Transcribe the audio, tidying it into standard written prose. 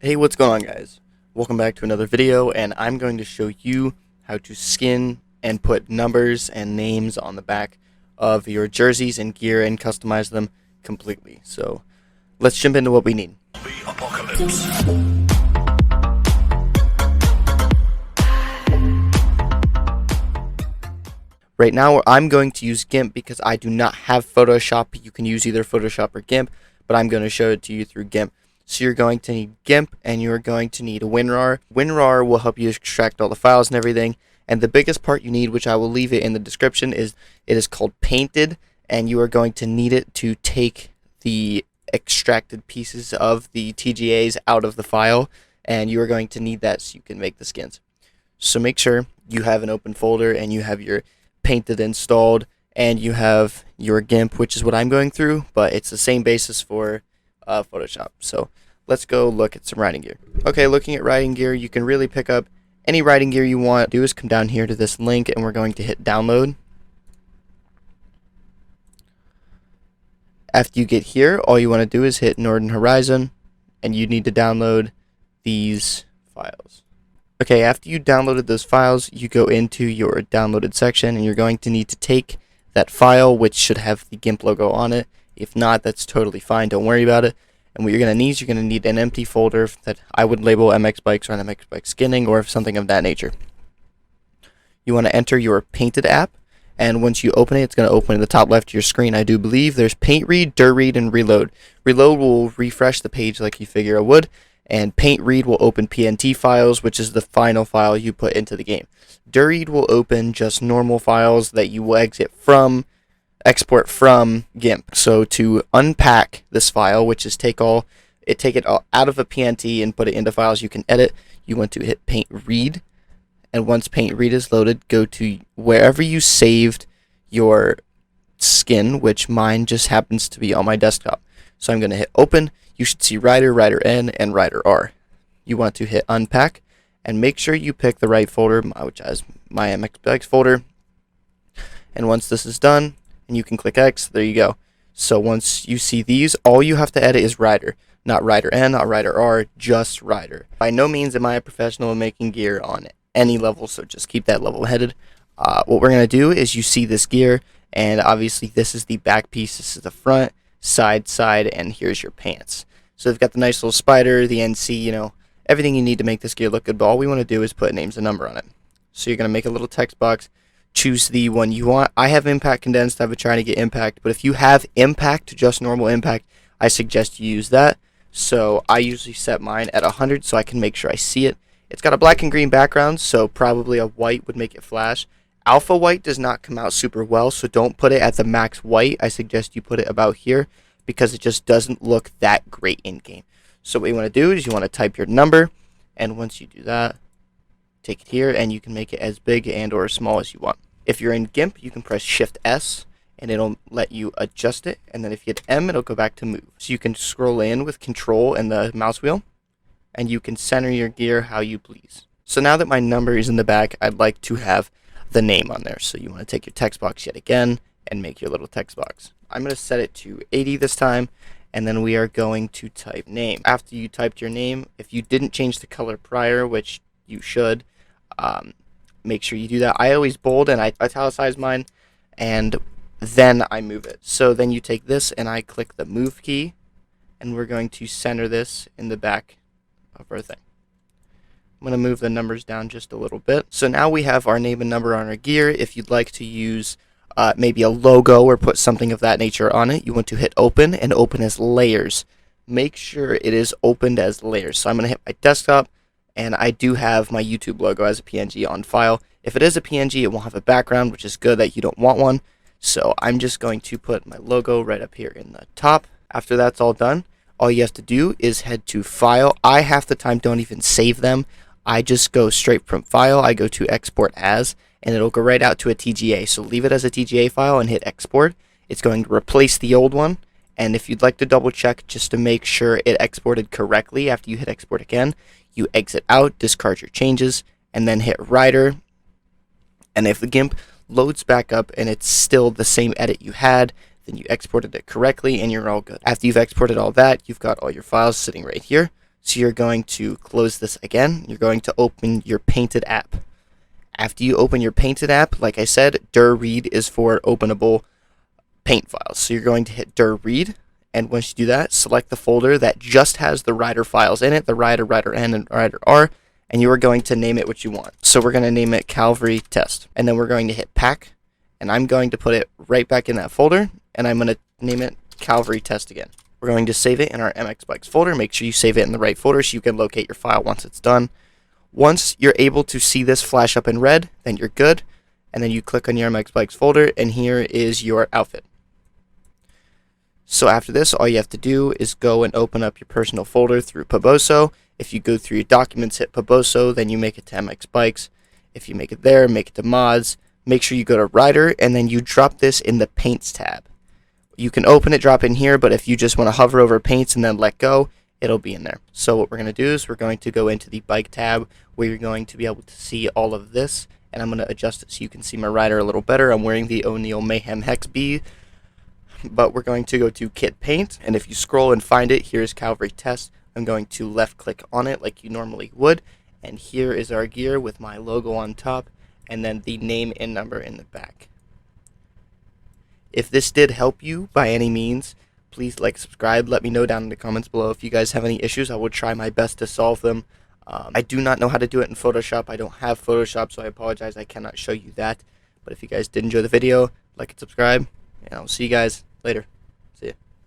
Hey, what's going on, guys? Welcome back to another video, and I'm going to show you how to skin and put numbers and names on the back of your jerseys and gear and customize them completely. So let's jump into what we need. Right now I'm going to use GIMP because I do not have Photoshop. You can use either Photoshop or GIMP, but I'm going to show it to you through GIMP. So you're going to need GIMP and you're going to need a WinRAR. WinRAR will help you extract all the files and everything. And the biggest part you need, which I will leave it in the description, is it is called Painted, and you are going to need it to take the extracted pieces of the TGAs out of the file, and you are going to need that so you can make the skins. So make sure you have an open folder and you have your Painted installed and you have your GIMP, which is what I'm going through, but it's the same basis for Photoshop. So let's go look at some riding gear. Okay, looking at riding gear, you can really pick up any riding gear you want. Do is come down here to this link and we're going to hit download. After you get here, all you want to do is hit Northern Horizon and you need to download these files. Okay, after you downloaded those files, you go into your downloaded section and you're going to need to take that file, which should have the GIMP logo on it. If not, that's totally fine, don't worry about it. And what you're going to need is you're going to need an empty folder that I would label MX Bikes or MX Bike Skinning or something of that nature. You want to enter your Painted app, and once you open it, it's going to open in the top left of your screen, I do believe. There's Paint Read, Dir Read, and Reload. Reload will refresh the page like you figure it would, and Paint Read will open PNT files, which is the final file you put into the game. Dir Read will open just normal files that you will export from GIMP. So to unpack this file, which is take it all out of a PNT and put it into files you can edit, you want to hit Paint Read, and once Paint Read is loaded, go to wherever you saved your skin, which mine just happens to be on my desktop. So I'm going to hit Open. You should see Rider, Rider N, and Rider R. You want to hit Unpack and make sure you pick the right folder, which has my MXPX folder. And once this is done, and you can click X, there you go. So once you see these, all you have to edit is Rider, not Rider N, not Rider R, just Rider. By no means am I a professional in making gear on any level, so just keep that level headed. What we're going to do is you see this gear, and obviously this is the back piece, this is the front, side, and here's your pants. So they've got the nice little spider, the NC, everything you need to make this gear look good, but all we want to do is put names and number on it. So you're going to make a little text box, choose the one you want. I have Impact Condensed, I've been trying to get Impact, but if you have Impact, just normal Impact, I suggest you use that. So I usually set mine at 100 so I can make sure I see it. It's got a black and green background, so probably a white would make it flash. Alpha white does not come out super well, so don't put it at the max white. I suggest you put it about here because it just doesn't look that great in game. So what you want to do is you want to type your number, and once you do that, take it here and you can make it as big and or as small as you want. If you're in GIMP, you can press Shift S and it'll let you adjust it, and then if you hit M, it'll go back to move. So you can scroll in with Control and the mouse wheel, and you can center your gear how you please. So now that my number is in the back, I'd like to have the name on there. So you want to take your text box yet again and make your little text box. I'm going to set it to 80 this time, and then we are going to type name. After you typed your name, if you didn't change the color prior, which you should, make sure you do that. I always bold and I italicize mine, and then I move it. So then you take this and I click the move key, and we're going to center this in the back of our thing. I'm going to move the numbers down just a little bit. So now we have our name and number on our gear. If you'd like to use maybe a logo or put something of that nature on it, you want to hit open and open as layers. Make sure it is opened as layers. So I'm going to hit my desktop, and I do have my YouTube logo as a PNG on file. If it is a PNG, it won't have a background, which is good that you don't want one. So I'm just going to put my logo right up here in the top. After that's all done, all you have to do is head to File. I half the time don't even save them. I just go straight from File. I go to Export As, and it'll go right out to a TGA. So leave it as a TGA file and hit Export. It's going to replace the old one. And if you'd like to double check just to make sure it exported correctly after you hit Export again, you exit out, discard your changes, and then hit Rider. And if the GIMP loads back up and it's still the same edit you had, then you exported it correctly and you're all good. After you've exported all that, you've got all your files sitting right here. So you're going to close this again. You're going to open your Painted app. After you open your Painted app, like I said, dir read is for openable paint files. So you're going to hit dir read, and once you do that, select the folder that just has the writer files in it, the writer, writer N, and writer R, and you are going to name it what you want. So we're going to name it Calvary Test, and then we're going to hit pack, and I'm going to put it right back in that folder, and I'm going to name it Calvary Test again. We're going to save it in our MX Bikes folder. Make sure you save it in the right folder so you can locate your file once it's done. Once you're able to see this flash up in red, then you're good, and then you click on your MX Bikes folder, and here is your outfit. So after this, all you have to do is go and open up your personal folder through Paboso. If you go through your documents, hit Paboso, then you make it to MX Bikes. If you make it there, make it to mods. Make sure you go to writer, and then you drop this in the paints tab. You can open it, drop in here, but if you just want to hover over paints and then let go, it'll be in there. So what we're going to do is we're going to go into the bike tab where you're going to be able to see all of this, and I'm going to adjust it so you can see my rider a little better. I'm wearing the O'Neill Mayhem Hex B, but we're going to go to Kit Paint, and if you scroll and find it, here's Calvary Test. I'm going to left click on it like you normally would, and here is our gear with my logo on top, and then the name and number in the back. If this did help you by any means, please like, subscribe, let me know down in the comments below. If you guys have any issues, I will try my best to solve them. I do not know how to do it in Photoshop. I don't have Photoshop, so I apologize. I cannot show you that. But if you guys did enjoy the video, like and subscribe, and I'll see you guys later.